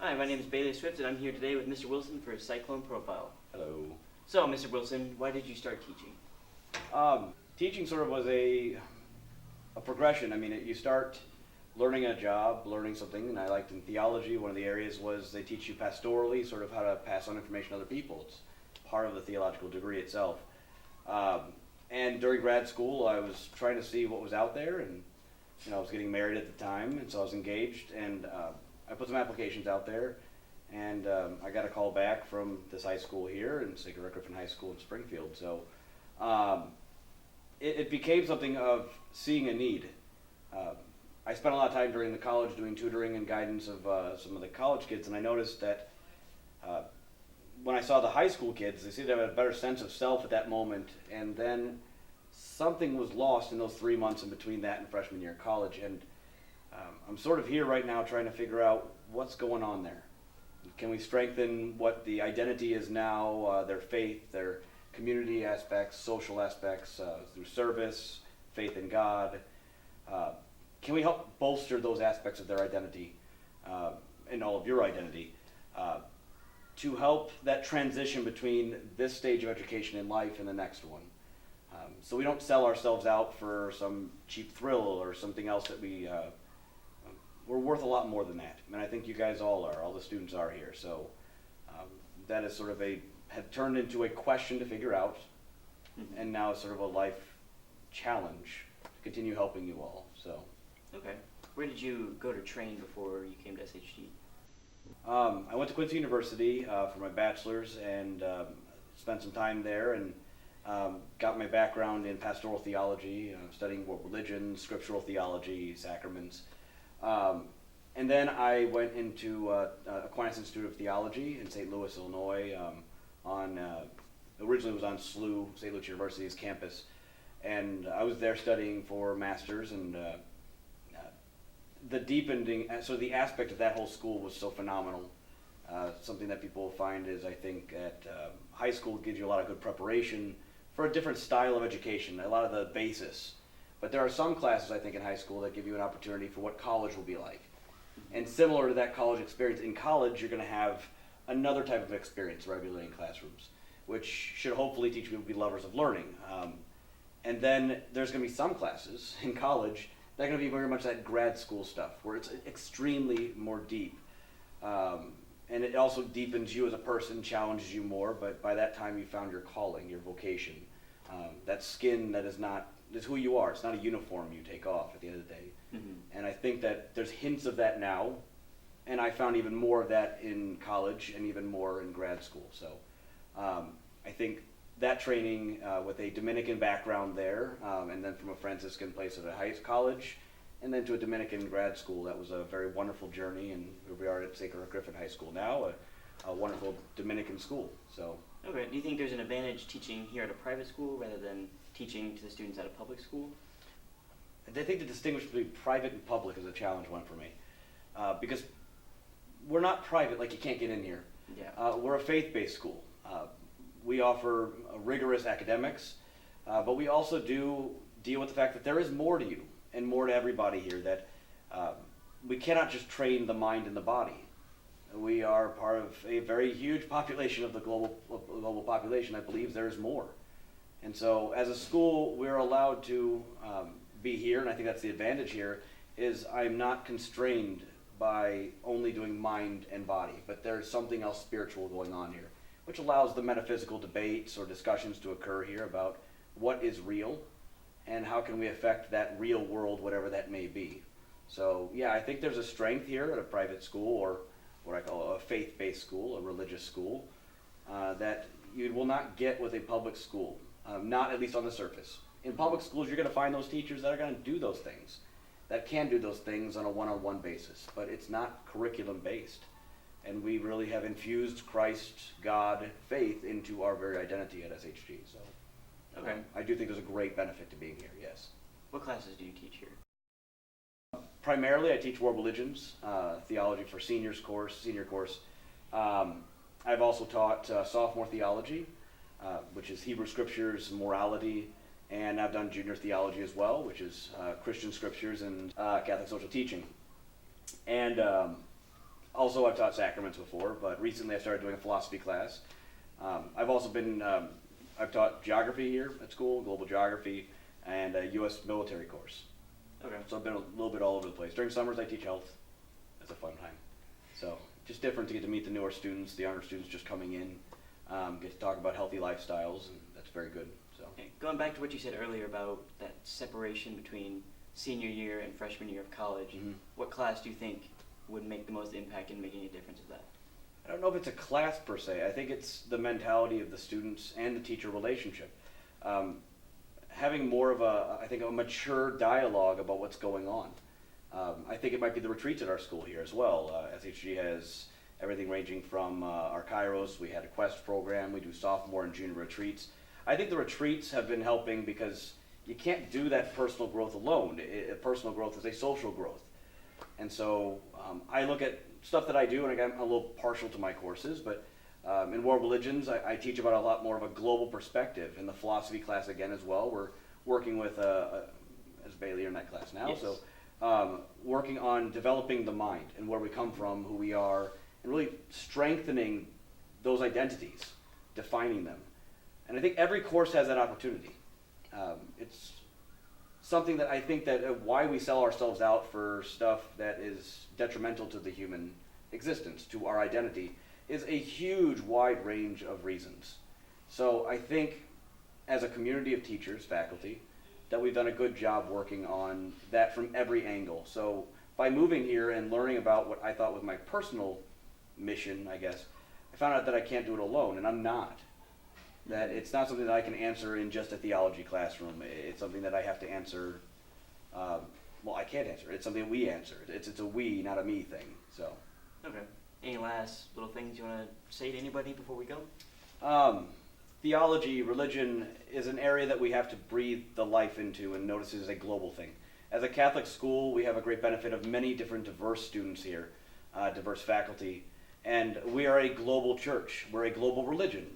Hi, my name is Bailey Swift, and I'm here today with Mr. Wilson for his Cyclone profile. Hello. So, Mr. Wilson, why did you start teaching? Teaching sort of was a progression. I mean, you start learning a job, learning something, and I liked in theology, one of the areas was they teach you pastorally, sort of how to pass on information to other people. It's part of the theological degree itself. Um, and during grad school, I was trying to see what was out there, and I was getting married at the time, and so I was engaged, and I put some applications out there, and I got a call back from this high school here, in Cyclone High School in Springfield. So um, it became something of seeing a need. I spent a lot of time during the college doing tutoring and guidance of some of the college kids, and I noticed that when I saw the high school kids, they seemed to have a better sense of self at that moment, and then something was lost in those 3 months in between that and freshman year of college, and I'm sort of here right now trying to figure out what's going on there. Can we strengthen what the identity is now, their faith, their community aspects, social aspects, through service, faith in God? Can we help bolster those aspects of their identity and all of your identity to help that transition between this stage of education in life and the next one? So we don't sell ourselves out for some cheap thrill or something else that we're worth a lot more than that. And I think you guys all are, all the students are here. So that is sort of had turned into a question to figure out, and now it's sort of a life challenge to continue helping you all. So. Okay. Where did you go to train before you came to SHG? I went to Quincy University for my bachelor's and spent some time there, and got my background in pastoral theology, studying world religion, scriptural theology, sacraments. And then I went into Aquinas Institute of Theology in St. Louis, Illinois, originally was on SLU, St. Louis University's campus, and I was there studying for master's, and the deepening, so the aspect of that whole school was so phenomenal. Something that people find is, I think, at high school gives you a lot of good preparation for a different style of education, a lot of the basis. But there are some classes, I think, in high school that give you an opportunity for what college will be like. And similar to that college experience, in college you're going to have another type of experience regularly in classrooms, which should hopefully teach people to be lovers of learning. And then there's going to be some classes in college that are going to be very much that grad school stuff, where it's extremely more deep. And it also deepens you as a person, challenges you more, but by that time you found your calling, your vocation. That skin that is who you are. It's not a uniform you take off at the end of the day. Mm-hmm. And I think that there's hints of that now, and I found even more of that in college and even more in grad school. So I think that training with a Dominican background there, and then from a Franciscan place at a college, and then to a Dominican grad school, that was a very wonderful journey, and here we are at Sacred Griffin High School now, a wonderful Dominican school. So. Okay. Do you think there's an advantage teaching here at a private school rather than teaching to the students at a public school? I think the distinction between private and public is a challenge one for me, because we're not private, like you can't get in here. Yeah. We're a faith-based school. We offer rigorous academics, but we also do deal with the fact that there is more to you and more to everybody here, that we cannot just train the mind and the body. We are part of a very huge population of the global population that believes there is more. And so as a school, we're allowed to be here, and I think that's the advantage here, is I'm not constrained by only doing mind and body, but there's something else spiritual going on here, which allows the metaphysical debates or discussions to occur here about what is real and how can we affect that real world, whatever that may be. So yeah, I think there's a strength here at a private school, or what I call a faith-based school, a religious school, that you will not get with a public school, not at least on the surface. In public schools, you're going to find those teachers that are going to do those things, that can do those things on a one-on-one basis, but it's not curriculum-based. And we really have infused Christ, God, faith into our very identity at SHG. So okay. I do think there's a great benefit to being here, yes. What classes do you teach here? Primarily, I teach world religions, theology for senior course. I've also taught sophomore theology, which is Hebrew scriptures, morality, and I've done junior theology as well, which is Christian scriptures and Catholic social teaching. And Also, I've taught sacraments before, but recently I started doing a philosophy class. I've also I've taught geography here at school, global geography, and a U.S. military course. Okay. So I've been a little bit all over the place. During summers, I teach health. It's a fun time. So just different to get to meet the newer students, the younger students just coming in, get to talk about healthy lifestyles, and that's very good. So Okay. Going back to what you said earlier about that separation between senior year and freshman year of college, Mhm. what class do you think would make the most impact in making a difference of that? I don't know if it's a class per se. I think it's the mentality of the students and the teacher relationship. Having more of I think, a mature dialogue about what's going on. I think it might be the retreats at our school here as well. SHG has everything ranging from our Kairos. We had a Quest program. We do sophomore and junior retreats. I think the retreats have been helping because you can't do that personal growth alone. Personal growth is a social growth. And so I look at stuff that I do, and I'm a little partial to my courses, but in World Religions, I teach about a lot more of a global perspective. In the philosophy class, again, as well, we're working with, as Bailey, you're in that class now, Yes. so working on developing the mind and where we come from, who we are, and really strengthening those identities, defining them. And I think every course has that opportunity. It's something that I think that why we sell ourselves out for stuff that is detrimental to the human existence, to our identity, is a huge wide range of reasons. So I think as a community of teachers, faculty, that we've done a good job working on that from every angle. So by moving here and learning about what I thought was my personal mission, I guess, I found out that I can't do it alone, and I'm not. That it's not something that I can answer in just a theology classroom. It's something that I have to answer. Well, I can't answer. It's something we answer. It's a we, not a me thing. So. Okay. Any last little things you want to say to anybody before we go? Theology, religion is an area that we have to breathe the life into and notice is a global thing. As a Catholic school, we have a great benefit of many different diverse students here, diverse faculty, and we are a global church. We're a global religion.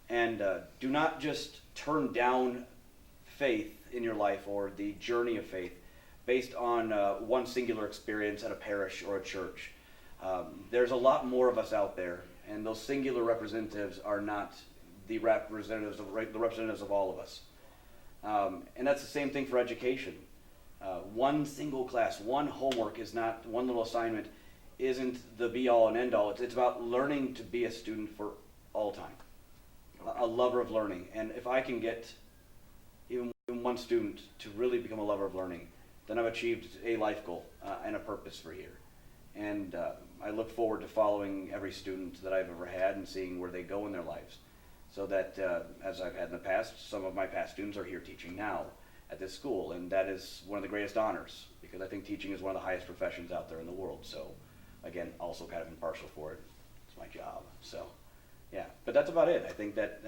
And do not just turn down faith in your life or the journey of faith based on one singular experience at a parish or a church. There's a lot more of us out there, and those singular representatives are not the representatives of all of us. And that's the same thing for education. One single class, one homework is not, one little assignment isn't the be-all and end-all. It's about learning to be a student for all time, a lover of learning. And if I can get even one student to really become a lover of learning, then I've achieved a life goal and a purpose for here. And I look forward to following every student that I've ever had and seeing where they go in their lives. So that, as I've had in the past, some of my past students are here teaching now at this school, and that is one of the greatest honors, because I think teaching is one of the highest professions out there in the world. So, again, also kind of impartial for it. It's my job. So, yeah. But that's about it. I think that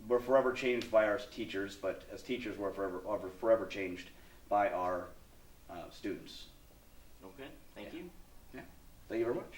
we're forever changed by our teachers, but as teachers, we're forever changed by our students. Okay. Thank you. Yeah. Thank you very much.